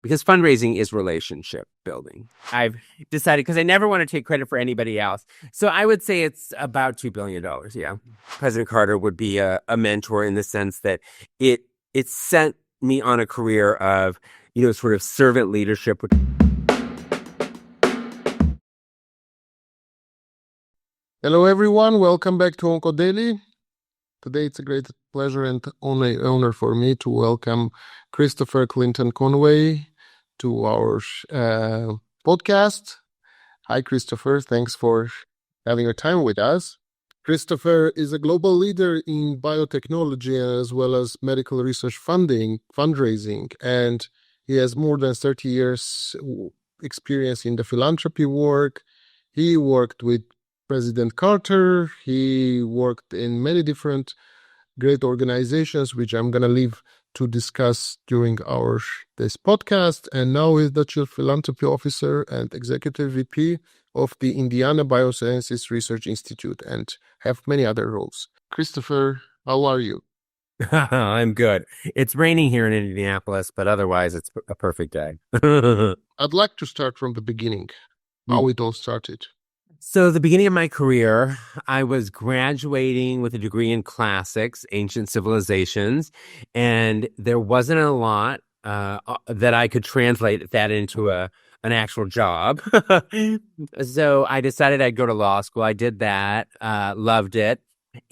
because fundraising is relationship building. I've decided, because I never want to take credit for anybody else. So I would say it's about $2 billion. Yeah. President Carter would be a mentor in the sense that it sent me on a career of, sort of servant leadership. Hello, everyone. Welcome back to OncoDaily. Today, it's a great pleasure and honor for me to welcome Christopher Clinton Conway to our podcast. Hi, Christopher. Thanks for having your time with us. Christopher is a global leader in biotechnology as well as medical research fundraising, and he has more than 30 years experience in the philanthropy work. He worked with President Carter. He worked in many different great organizations, which I'm going to leave to discuss during this podcast. And now is the Chief Philanthropy Officer and Executive VP of the Indiana Biosciences Research Institute, and have many other roles. Christopher, how are you? I'm good. It's raining here in Indianapolis, but otherwise it's a perfect day. I'd like to start from the beginning, how it all started. So the beginning of my career, I was graduating with a degree in classics, ancient civilizations, and there wasn't a lot that I could translate that into an actual job. So I decided I'd go to law school. I did that, loved it.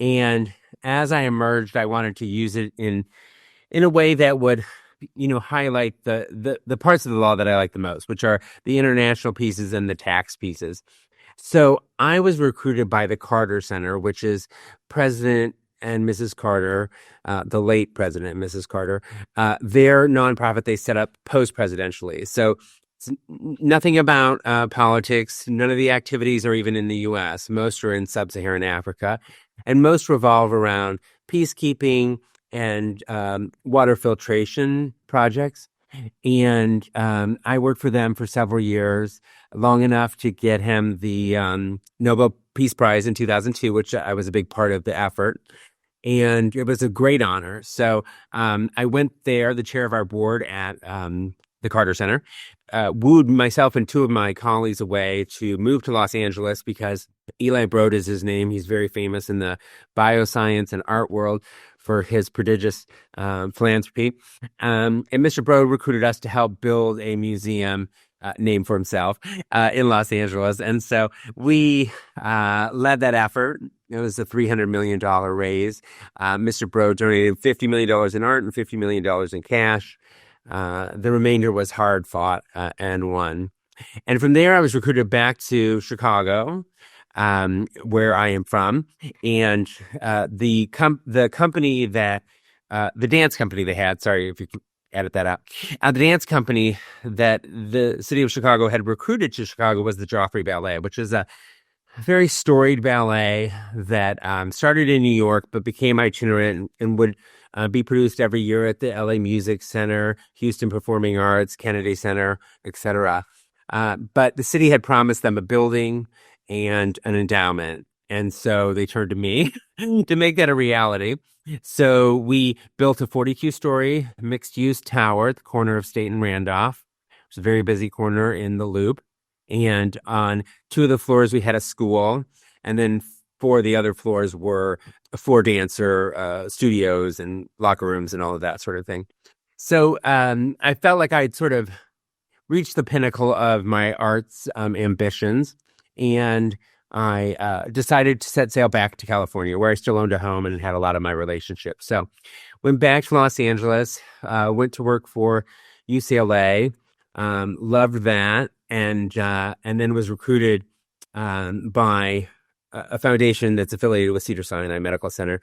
And as I emerged, I wanted to use it in a way that would highlight the parts of the law that I like the most, which are the international pieces and the tax pieces. So I was recruited by the Carter Center, which is President and Mrs. Carter, the late President and Mrs. Carter. Their nonprofit they set up post-presidentially. So it's nothing about politics. None of the activities are even in the U.S. Most are in sub-Saharan Africa. And most revolve around peacekeeping and water filtration projects. And I worked for them for several years, long enough to get him the Nobel Peace Prize in 2002, which I was a big part of the effort. And it was a great honor. So I went there, the chair of our board at the Carter Center, wooed myself and two of my colleagues away to move to Los Angeles because Eli Broad is his name. He's very famous in the bioscience and art world for his prodigious philanthropy. And Mr. Broad recruited us to help build a museum named for himself in Los Angeles. And so we led that effort. It was a $300 million raise. Mr. Broad donated $50 million in art and $50 million in cash. The remainder was hard fought and won. And from there, I was recruited back to Chicago, where I am from. And the company that, the dance company they had, sorry if you could edit that out, the dance company that the city of Chicago had recruited to Chicago was the Joffrey Ballet, which is a very storied ballet that started in New York, but became itinerant and would be produced every year at the LA Music Center, Houston Performing Arts, Kennedy Center, etc. But the city had promised them a building and an endowment. And so they turned to me to make that a reality. So we built a 42-story mixed-use tower at the corner of State and Randolph. It was a very busy corner in the Loop. And on two of the floors, we had a school. And then 4 of the other floors were 4 dancer studios and locker rooms and all of that sort of thing. So I felt like I'd sort of reached the pinnacle of my arts ambitions. And I decided to set sail back to California, where I still owned a home and had a lot of my relationships. So went back to Los Angeles, went to work for UCLA, loved that, and then was recruited by a foundation that's affiliated with Cedars-Sinai Medical Center,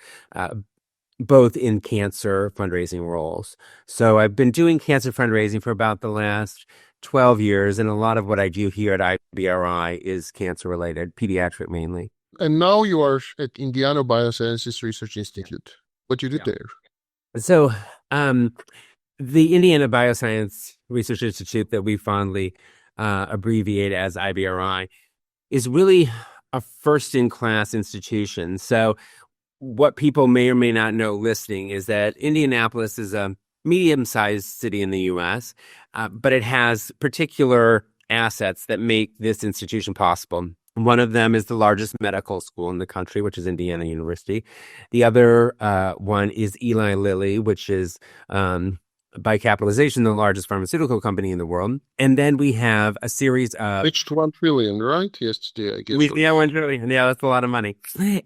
both in cancer fundraising roles. So I've been doing cancer fundraising for about the last 12 years, and a lot of what I do here at IBRI is cancer-related, pediatric mainly. And now you are at Indiana Biosciences Research Institute. What you did there? So the Indiana Bioscience Research Institute, that we fondly abbreviate as IBRI, is really a first-in-class institution. So what people may or may not know listening is that Indianapolis is a medium-sized city in the U.S. but it has particular assets that make this institution possible. One of them is the largest medical school in the country, which is Indiana University. The other one is Eli Lilly, which is by capitalization the largest pharmaceutical company in the world. And then we have a series of Reached 1 trillion, right? Yesterday, I guess. yeah, 1 trillion. Yeah, that's a lot of money.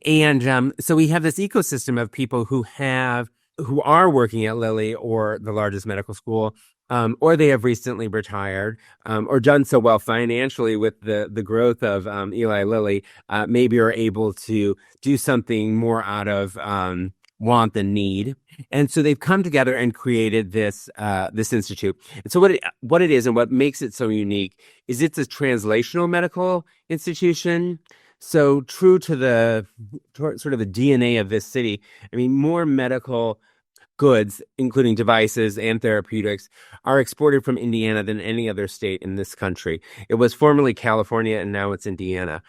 And so we have this ecosystem of people who are working at Lilly or the largest medical school, or they have recently retired, or done so well financially with the growth of Eli Lilly, maybe are able to do something more out of want than need. And so they've come together and created this institute. And so what it is and what makes it so unique is it's a translational medical institution. So true to the sort of the DNA of this city. I mean, more medical goods, including devices and therapeutics, are exported from Indiana than any other state in this country. It was formerly California, and now it's Indiana.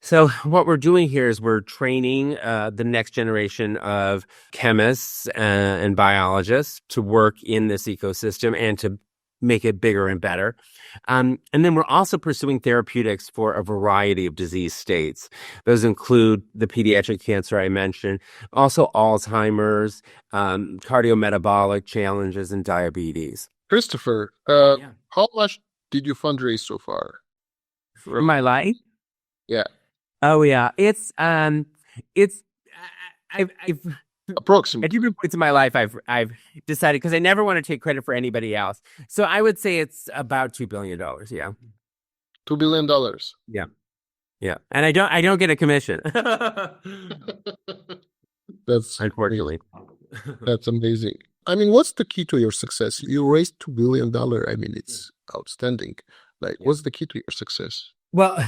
So what we're doing here is we're training the next generation of chemists and biologists to work in this ecosystem and to make it bigger and better. And then we're also pursuing therapeutics for a variety of disease states. Those include the pediatric cancer I mentioned, also Alzheimer's, cardiometabolic challenges, and diabetes. Christopher, how much did you fundraise so far? For my life? Yeah. Oh yeah, I've Approximately. at different points in my life, I've decided, because I never want to take credit for anybody else. So I would say it's about $2 billion. Yeah. $2 billion. Yeah. Yeah. And I don't get a commission. That's Unfortunately. That's amazing. I mean, what's the key to your success? You raised $2 billion. I mean, it's outstanding. Like, what's the key to your success? Well,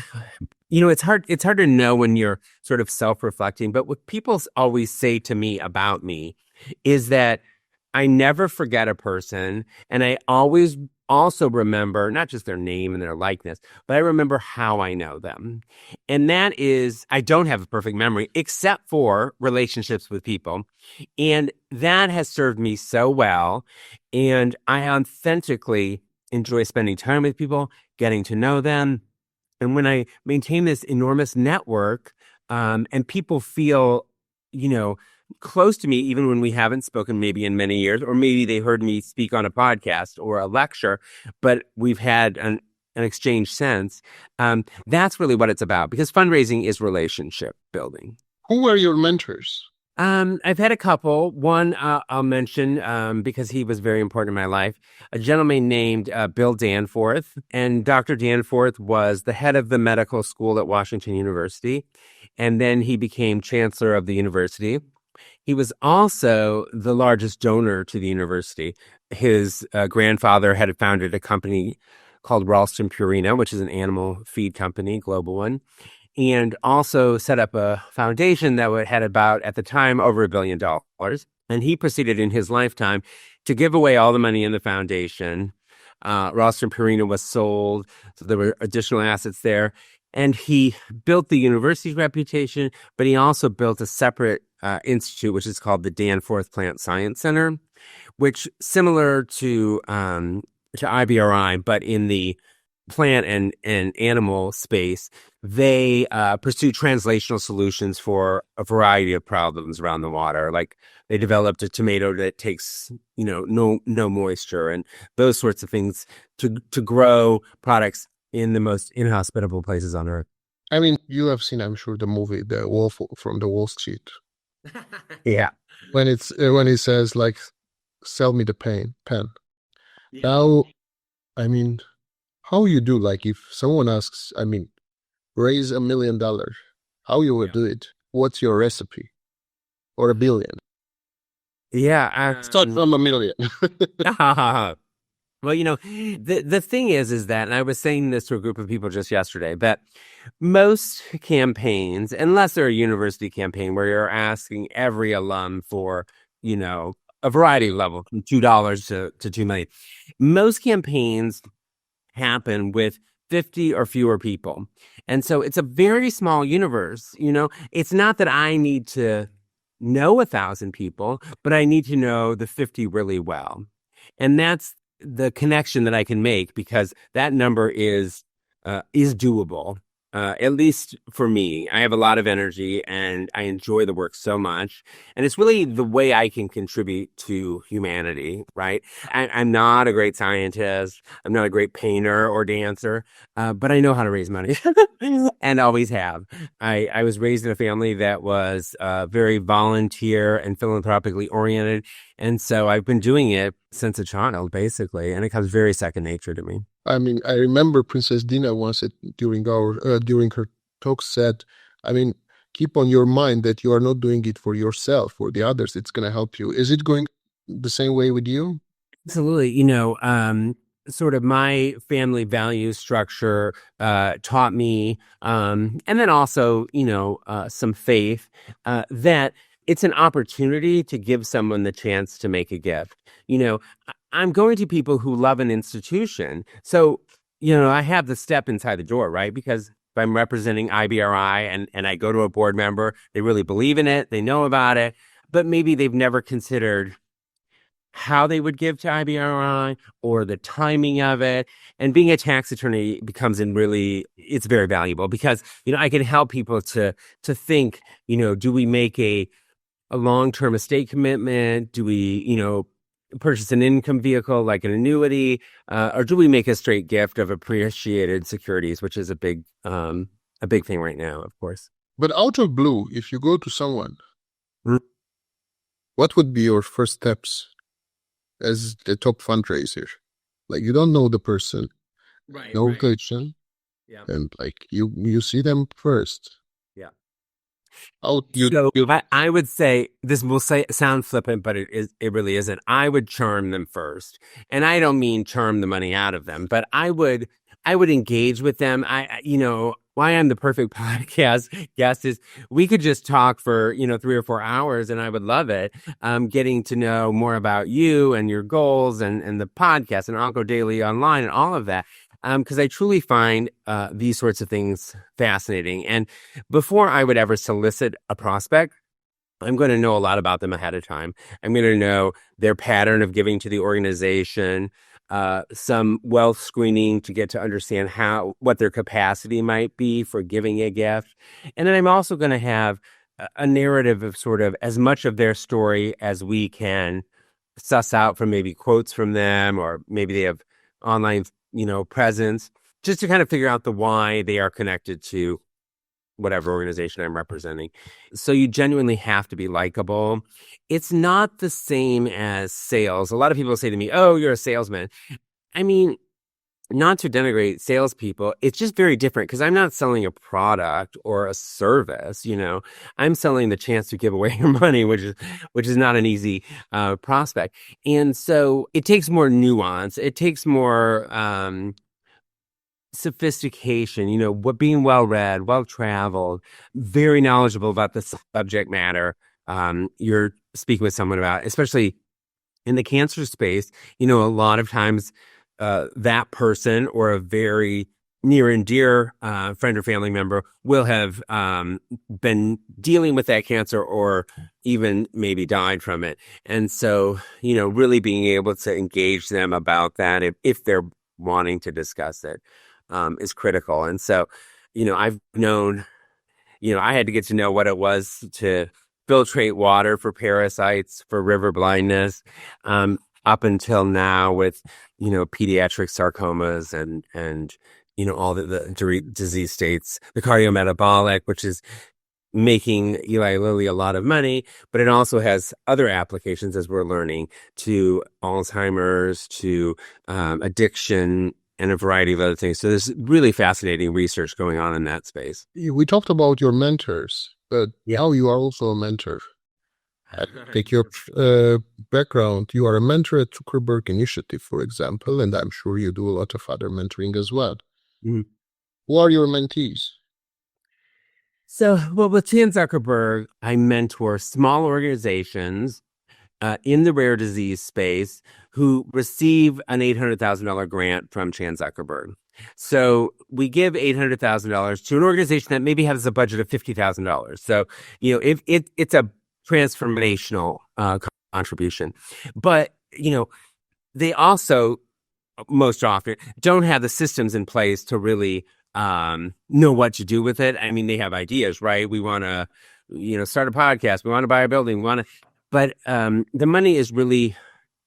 it's hard to know when you're sort of self-reflecting, but what people always say to me about me is that I never forget a person, and I always also remember not just their name and their likeness, but I remember how I know them. And that is, I don't have a perfect memory except for relationships with people. And that has served me so well. And I authentically enjoy spending time with people, getting to know them. And when I maintain this enormous network, and people feel, close to me, even when we haven't spoken maybe in many years, or maybe they heard me speak on a podcast or a lecture, but we've had an exchange since, that's really what it's about, because fundraising is relationship building. Who were your mentors? I've had a couple. One I'll mention because he was very important in my life. A gentleman named Bill Danforth. And Dr. Danforth was the head of the medical school at Washington University. And then he became chancellor of the university. He was also the largest donor to the university. His grandfather had founded a company called Ralston Purina, which is an animal feed company, global one, and also set up a foundation that had about, at the time, over $1 billion. And he proceeded in his lifetime to give away all the money in the foundation. Ralston Purina was sold, so there were additional assets there. And he built the university's reputation, but he also built a separate institute, which is called the Danforth Plant Science Center, which, similar to IBRI, but in the plant and animal space, they pursue translational solutions for a variety of problems around the water. Like, they developed a tomato that takes, no moisture and those sorts of things to grow products in the most inhospitable places on Earth. I mean, you have seen, I'm sure, the movie The Wolf from the Wall Street. Yeah. When he says, like, sell me the pen. Yeah. Now, I mean, how you do, like, if someone asks, I mean, raise $1 million, how you would do it? What's your recipe? Or $1 billion? Yeah. Start from $1 million. Well, the thing is that, and I was saying this to a group of people just yesterday, that most campaigns, unless they're a university campaign where you're asking every alum for, a variety of levels, from $2 to $2 million, most campaigns happen with 50 or fewer people. And so it's a very small universe. It's not that I need to know 1,000 people, but I need to know the 50 really well. And that's the connection that I can make, because that number is doable. At least for me. I have a lot of energy and I enjoy the work so much. And it's really the way I can contribute to humanity, right? I'm not a great scientist. I'm not a great painter or dancer, but I know how to raise money and always have. I was raised in a family that was very volunteer and philanthropically oriented. And so I've been doing it since a child, basically, and it comes very second nature to me. I mean, I remember Princess Dina once during her talk said, I mean, keep on your mind that you are not doing it for yourself, for the others. It's going to help you. Is it going the same way with you? Absolutely. Sort of my family value structure taught me, and then also, some faith that it's an opportunity to give someone the chance to make a gift. I'm going to people who love an institution. So, I have the step inside the door, right? Because if I'm representing IBRI and I go to a board member, they really believe in it, they know about it, but maybe they've never considered how they would give to IBRI or the timing of it. And being a tax attorney it's very valuable because, I can help people to think, do we make a long-term estate commitment? Do we, purchase an income vehicle like an annuity? Or do we make a straight gift of appreciated securities, which is a big thing right now, of course. But out of blue, if you go to someone, what would be your first steps as the top fundraiser? Like, you don't know the person, right? no connection, Yeah, and like you see them first. yeah. You I would say this will sound flippant, but it really isn't. I would charm them first, and I don't mean charm the money out of them, but I would engage with them. Why I'm the perfect podcast guest is we could just talk for 3 or 4 hours, and I would love it. Getting to know more about you and your goals and the podcast and OncoDaily online and all of that. Because I truly find these sorts of things fascinating. And before I would ever solicit a prospect, I'm going to know a lot about them ahead of time. I'm going to know their pattern of giving to the organization, some wealth screening to get to understand what their capacity might be for giving a gift. And then I'm also going to have a narrative of sort of as much of their story as we can suss out from maybe quotes from them, or maybe they have online presence, just to kind of figure out the why they are connected to whatever organization I'm representing. So you genuinely have to be likable. It's not the same as sales. A lot of people say to me, "Oh, you're a salesman." I mean, not to denigrate salespeople, it's just very different because I'm not selling a product or a service. I'm selling the chance to give away your money, which is not an easy prospect. And so it takes more nuance. It takes more sophistication. What being well read, well traveled, very knowledgeable about the subject matter you're speaking with someone about, especially in the cancer space. A lot of times that person or a very near and dear friend or family member will have been dealing with that cancer or even maybe died from it. And so, really being able to engage them about that if they're wanting to discuss it is critical. And so, I've known, I had to get to know what it was to filtrate water for parasites, for river blindness, up until now with, pediatric sarcomas and all the disease states, the cardiometabolic, which is making Eli Lilly a lot of money, but it also has other applications, as we're learning, to Alzheimer's, to addiction, and a variety of other things. So there's really fascinating research going on in that space. We talked about your mentors, but Yeah. now you are also a mentor. Take your background. You are a mentor at Zuckerberg Initiative, for example, and I'm sure you do a lot of other mentoring as well. Mhm. Who are your mentees? So, well, with Chan Zuckerberg, I mentor small organizations in the rare disease space who receive an $800,000 grant from Chan Zuckerberg. So we give $800,000 to an organization that maybe has a budget of $50,000. So, if it's a transformational contribution. But, they also most often don't have the systems in place to really know what to do with it. I mean, they have ideas, right? We want to, start a podcast. We want to buy a building. We want to, but the money is really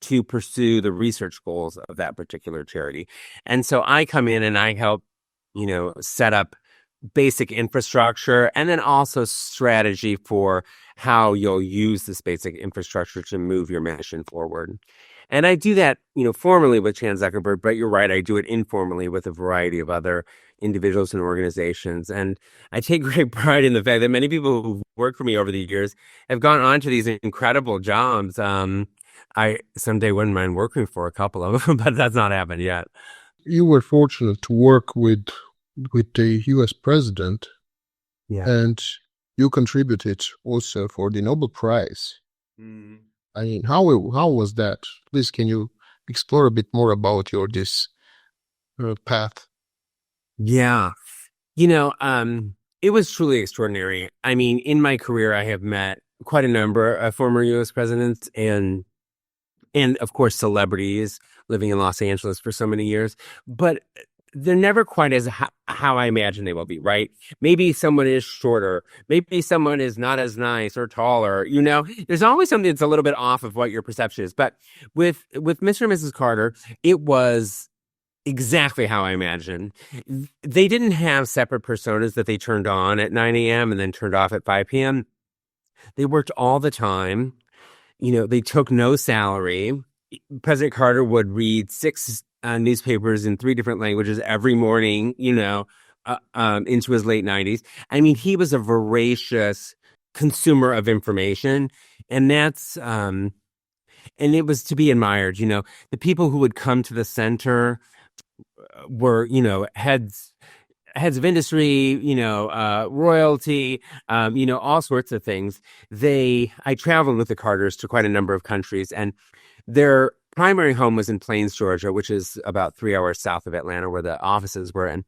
to pursue the research goals of that particular charity. And so I come in and I help, set up basic infrastructure and then also strategy for how you'll use this basic infrastructure to move your mission forward. And I do that, formally with Chan Zuckerberg, but you're right, I do it informally with a variety of other individuals and organizations. And I take great pride in the fact that many people who've worked for me over the years have gone on to these incredible jobs. I someday wouldn't mind working for a couple of them, but that's not happened yet. You were fortunate to work with the US president, and you contributed also for the Nobel Prize. I mean, how was that? Please, can you explore a bit more about this path? Yeah. It was truly extraordinary. I mean, in my career, I have met quite a number of former US presidents and of course, celebrities living in Los Angeles for so many years, but they're never quite as how I imagine they will be, right? Maybe someone is shorter. Maybe someone is not as nice or taller. There's always something that's a little bit off of what your perception is. But with Mr. and Mrs. Carter, it was exactly how I imagined. They didn't have separate personas that they turned on at 9 a.m. and then turned off at 5 p.m. They worked all the time. They took no salary. President Carter would read 6 newspapers in 3 different languages every morning, into his late 90s. I mean, he was a voracious consumer of information, and that's and it was to be admired. The people who would come to the center were, heads of industry, royalty, all sorts of things. I traveled with the Carters to quite a number of countries, and their primary home was in Plains, Georgia, which is about 3 hours south of Atlanta, where the offices were. And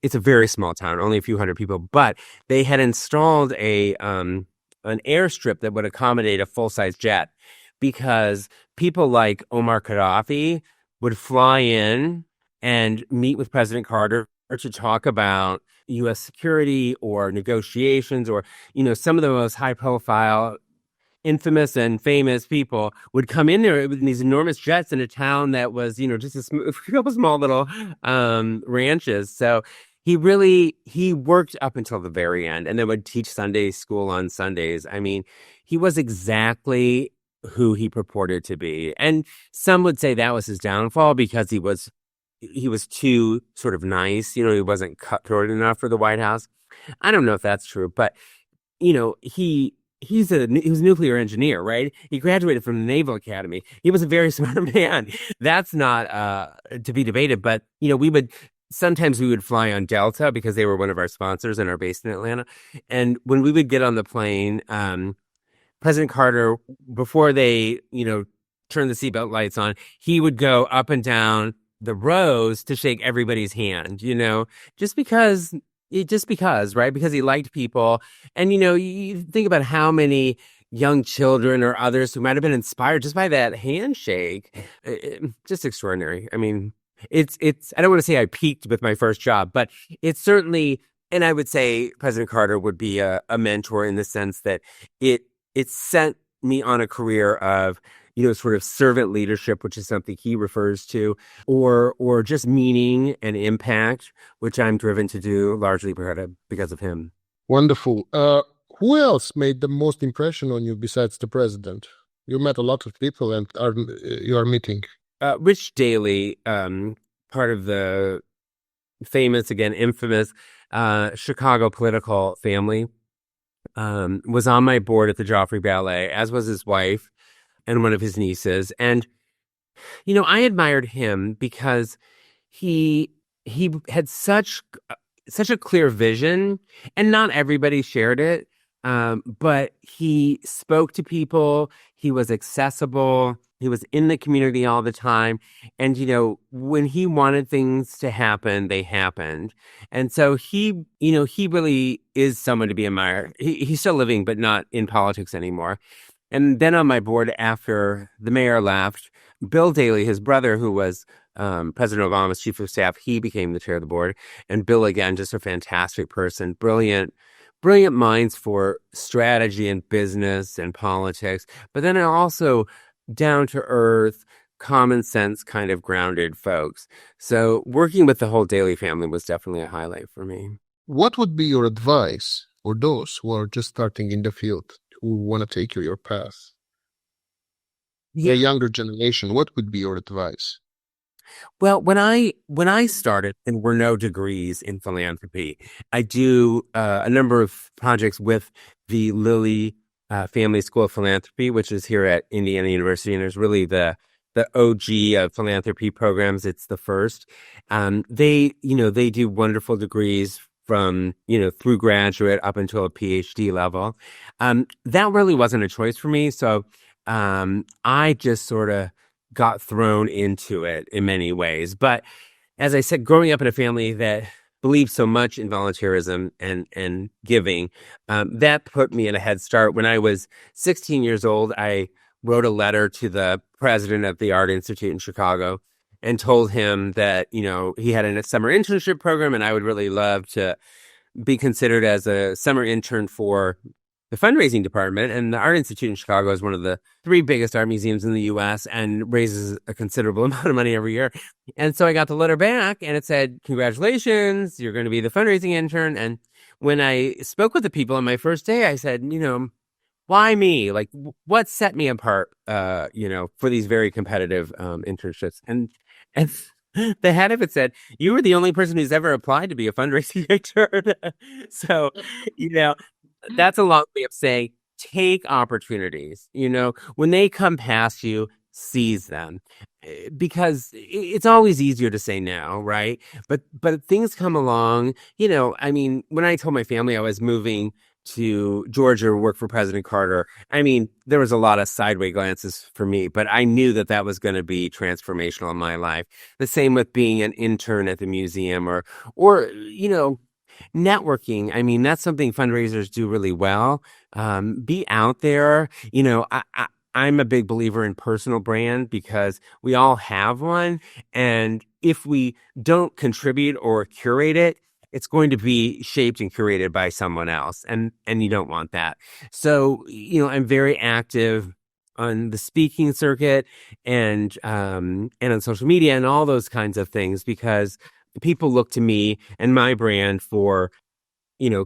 it's a very small town, only a few hundred people. But they had installed an airstrip that would accommodate a full-size jet, because people like Omar Gaddafi would fly in and meet with President Carter to talk about U.S. security or negotiations, or some of the most high-profile, infamous and famous people would come in there in these enormous jets in a town that was, just a couple small little ranches. So he worked up until the very end, and then would teach Sunday school on Sundays. I mean, he was exactly who he purported to be. And some would say that was his downfall, because he was too sort of nice. He wasn't cutthroat enough for the White House. I don't know if that's true, but he was a nuclear engineer, right? He graduated from the Naval Academy. He was a very smart man. That's not to be debated, but sometimes we would fly on Delta because they were one of our sponsors and are based in Atlanta. And when we would get on the plane, President Carter, before they, turned the seatbelt lights on, he would go up and down the rows to shake everybody's hand, just because, right? Because he liked people. And, you think about how many young children or others who might have been inspired just by that handshake. Just extraordinary. I mean, it's, I don't want to say I peaked with my first job, but it's certainly, and I would say President Carter would be a mentor in the sense that it sent me on a career of, sort of servant leadership, which is something he refers to, or just meaning and impact, which I'm driven to do largely because of him. Wonderful. Who else made the most impression on you besides the president? You met a lot of people, and you are meeting. Rich Daley, part of the famous, again, infamous Chicago political family, was on my board at the Joffrey Ballet, as was his wife and one of his nieces. And, I admired him because he had such a clear vision, and not everybody shared it. But he spoke to people. He was accessible. He was in the community all the time. And, when he wanted things to happen, they happened. And so he really is someone to be admired. He's still living, but not in politics anymore. And then on my board, after the mayor left, Bill Daley, his brother, who was President Obama's chief of staff. He became the chair of the board. And Bill, again, just a fantastic person, brilliant minds for strategy and business and politics, but then also down to earth, common sense kind of grounded folks. So working with the whole Daily family was definitely a highlight for me. What would be your advice for those who are just starting in the field, who want to take your path? Yeah. The younger generation, what would be your advice? Well, when I started, and were no degrees in philanthropy, I do a number of projects with the Lilly Family School of Philanthropy, which is here at Indiana University, and is really the OG of philanthropy programs. It's the first. They do wonderful degrees from through graduate up until a PhD level. That really wasn't a choice for me, so I just sort of got thrown into it in many ways. But as I said, growing up in a family that believed so much in volunteerism and giving, that put me in a head start. When I was 16 years old, I wrote a letter to the president of the Art Institute in Chicago and told him that, he had a summer internship program and I would really love to be considered as a summer intern for the fundraising department. And the Art Institute in Chicago is one of the 3 biggest art museums in the U.S. and raises a considerable amount of money every year. And so I got the letter back and it said, "Congratulations, you're going to be the fundraising intern." And when I spoke with the people on my first day, I said, why me? Like, what set me apart, for these very competitive internships? And the head of it said, "You were the only person who's ever applied to be a fundraising intern." So, that's a long way of saying take opportunities. When they come past you, seize them, because it's always easier to say no, right? But things come along. When I told my family I was moving to Georgia to work for President Carter, there was a lot of sideways glances for me, but I knew that was going to be transformational in my life. The same with being an intern at the museum or networking. That's something fundraisers do really well. Be out there. I'm a big believer in personal brand because we all have one. And if we don't contribute or curate it, it's going to be shaped and curated by someone else. And you don't want that. So, I'm very active on the speaking circuit and on social media and all those kinds of things because people look to me and my brand for,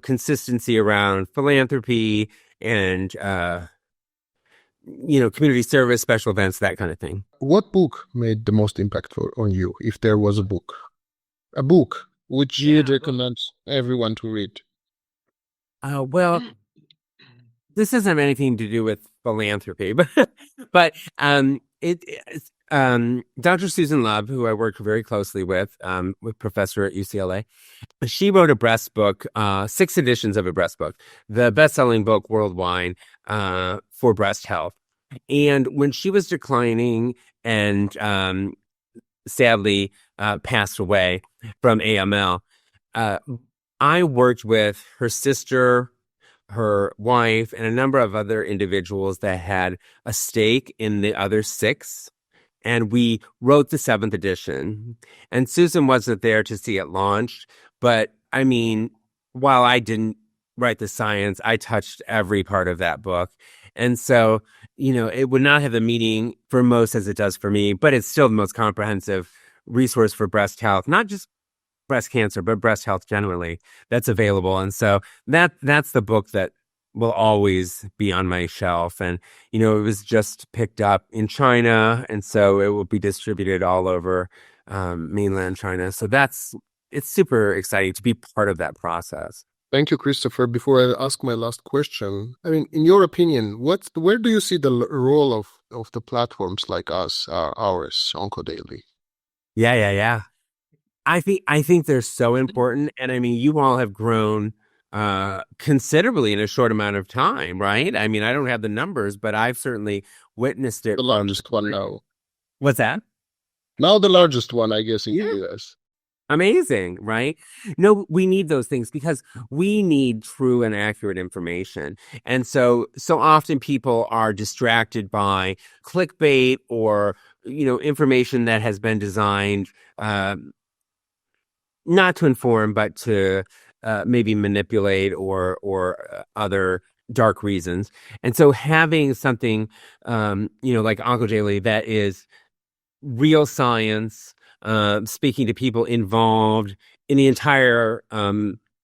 consistency around philanthropy and, community service, special events, that kind of thing. What book made the most impact on you, if there was a book? A book which you'd recommend everyone to read? Well, this doesn't have anything to do with philanthropy, but Dr. Susan Love, who I worked very closely with professor at UCLA, she wrote a breast book, 6 editions of a breast book, the best-selling book worldwide for breast health. And when she was declining and sadly passed away from AML, I worked with her sister, her wife, and a number of other individuals that had a stake in the other 6. And we wrote the 7th edition. And Susan wasn't there to see it launched. But while I didn't write the science, I touched every part of that book. And so, it would not have the meaning for most as it does for me, but it's still the most comprehensive resource for breast health, not just breast cancer, but breast health generally, that's available. And so that's the book that will always be on my shelf. And, it was just picked up in China. And so it will be distributed all over mainland China. So it's super exciting to be part of that process. Thank you, Christopher. Before I ask my last question, in your opinion, where do you see the role of the platforms like us, ours, OncoDaily? Yeah. I think they're so important. And you all have grown considerably in a short amount of time, right? I don't have the numbers, but I've certainly witnessed it. The largest one now. What's that? Now the largest one, I guess, in the US. Amazing, right? No, we need those things because we need true and accurate information. And so often people are distracted by clickbait or information that has been designed not to inform, but to maybe manipulate or other dark reasons. And so having something, like OncoDaily that is real science, speaking to people involved in the entire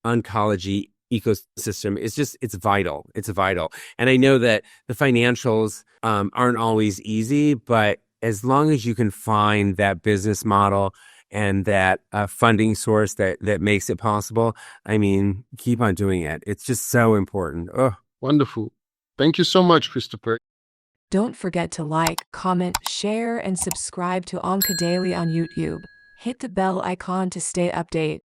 oncology ecosystem it's vital. It's vital. And I know that the financials aren't always easy, but as long as you can find that business model and that funding source that makes it possible, I mean, keep on doing it. It's just so important. Oh. Wonderful. Thank you so much, Christopher. Don't forget to like, comment, share, and subscribe to OncoDaily on YouTube. Hit the bell icon to stay updated.